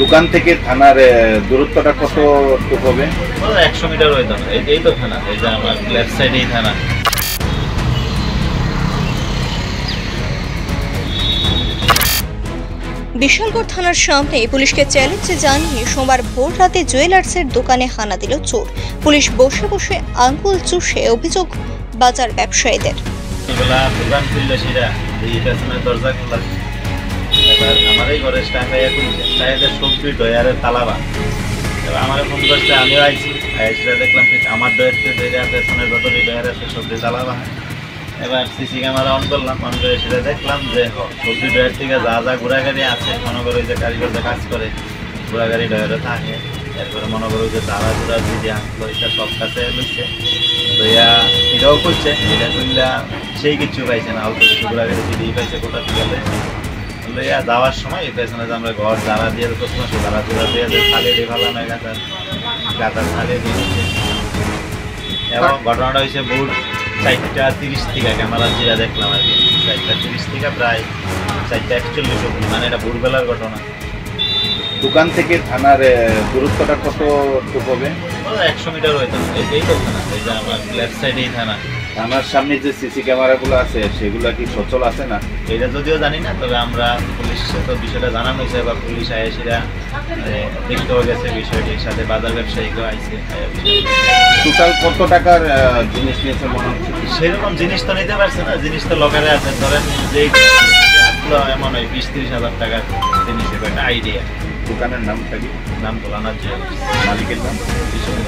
দোকান থেকে থানার দূরত্বটা কতটুকু হবে? 100 মিটার হইতো না। এই তো থানা, এই যে আমার লেফট সাইডেই থানা। বিশালগড় থানার সামনে পুলিশকে চ্যালেঞ্জ জানিয়ে সোমবার ভোর রাতে জুয়েলার্সের দোকানে হানা দিল চোর। পুলিশ বসে বসে আঙ্গুল চুষে অভিযোগ বাজার ব্যবসায়ীদের। দোকান খুললো সেটা দরজা খোলা, এবার আমার এই ঘরে স্টাফাইয়া খুলছে, স্টাফের সবজি ডয়ারের তালাবা। এবার আমার ফোন করছে, আমিও আইছি, সেটা দেখলাম ঠিক আমার ডয়ারতে ধরে পেছনের ভেতরে ডয়ার আছে, সবজি তালাবা। এবার সিসি ক্যামেরা অন করলাম, অন করে সেটা দেখলাম যে সবজি ডয়ার থেকে যা যা ঘোরাগাড়ি আছে, মনে করো যে কারিগর যে কাজ করে ঘোরাগাড়ি ডয়ারে থাকে, এরপরে মনে করো যে তারা ঘোরা যদি আসলো এটা সব কাছে লইছে, লইয়া এটাও করছে, এটা করলে সেই কিছু পাইছে না, অল্প কিছু ঘোরাগাড়ি যদি পাইছে কোথা থেকে লইয়া যাওয়ার সময় এই পেছনে যে আমরা ঘর যারা দিয়ে করছিলাম সে যারা জোড়া দিয়ে যে থালিয়ে দিয়ে ভালো নয় গাতার থালিয়ে দিয়ে। এবং ঘটনাটা হয়েছে ভোর 4:30 থেকে ক্যামেরা দিয়ে দেখলাম আর কি, 4:30 থেকে প্রায় 4:41 অবধি, মানে এটা ভোরবেলার ঘটনা। দোকান থেকে থানার দূরত্বটা কতটুকু হবে? 100 মিটার হইতো না। এই তো থানা, এই যে আমার লেফট সাইডেই থানা। থানার সামনে যে সিসি ক্যামেরাগুলো আছে সেগুলো কি সচল আছে না? এটা যদিও জানি না, তবে আমরা পুলিশকে তো বিষয়টা জানানো হয়েছে, বা পুলিশ আয়েসিরা দেখতেও গেছে বিষয়টির সাথে, বাজার ব্যবসায়ীকেও আইসে। টোটাল কত টাকার জিনিস নিয়েছে মনে হচ্ছে? সেরকম জিনিস তো নিতে পারছে না, জিনিস তো লকারে আছে, ধরেন যে আসলো এমন হয় 20-30 হাজার টাকার জিনিস, একটা আইডিয়া। দোকানের নামটা কি? নাম বলা না, যে মালিকের নাম? বিষয়